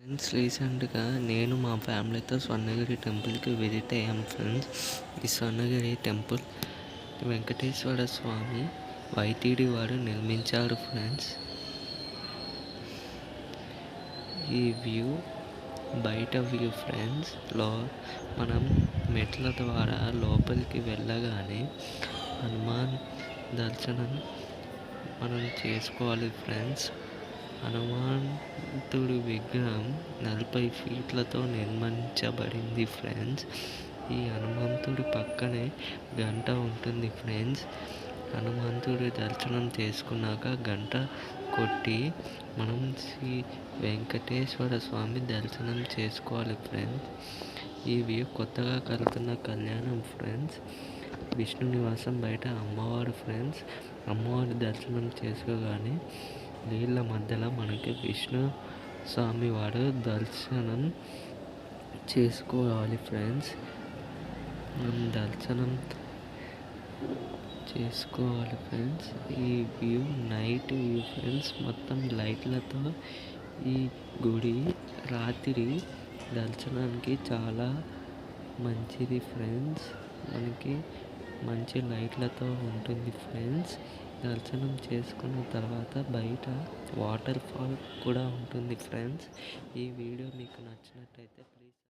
Friends రీసెంట్గా నేను మా ఫ్యామిలీతో స్వర్ణగిరి టెంపుల్కి విజిట్ అయ్యాం ఫ్రెండ్స్. ఈ స్వర్ణగిరి టెంపుల్ వెంకటేశ్వర స్వామి వైటీడీ వారు నిర్మించారు ఫ్రెండ్స్. ఈ వ్యూ బయట వ్యూ ఫ్రెండ్స్. మనం మెట్ల ద్వారా లోపలికి వెళ్ళగానే హనుమాన్ దర్శనం మనం చేసుకోవాలి ఫ్రెండ్స్. హనుమంతుడి విగ్రహం 40 ఫీట్లతో నిర్మించబడింది ఫ్రెండ్స్. ఈ హనుమంతుడి పక్కనే గంట ఉంటుంది ఫ్రెండ్స్. హనుమంతుడి దర్శనం చేసుకున్నాక గంట కొట్టి మనం శ్రీ వెంకటేశ్వర స్వామి దర్శనం చేసుకోవాలి ఫ్రెండ్స్. ఇవి కొత్తగా కలుతున్న కళ్యాణం ఫ్రెండ్స్. విష్ణు నివాసం బయట అమ్మవారు ఫ్రెండ్స్. అమ్మవారి దర్శనం చేసుకోగానే నీళ్ళ మధ్యలో మనకి విష్ణు స్వామి వారు దర్శనం చేసుకోవాలి ఫ్రెండ్స్. మనం దర్శనం చేసుకోవాలి ఫ్రెండ్స్. ఈ వ్యూ నైట్ వ్యూ ఫ్రెండ్స్. మొత్తం లైట్లతో ఈ గుడి రాత్రి దర్శనానికి చాలా మంచిది ఫ్రెండ్స్. మనకి మంచి లైట్లతో ఉంటుంది ఫ్రెండ్స్. దర్శనం చేసుకున్న తర్వాత బయట వాటర్ ఫాల్ కూడా ఉంటుంది ఫ్రెండ్స్. ఈ వీడియో మీకు నచ్చినట్టయితే ప్లీజ్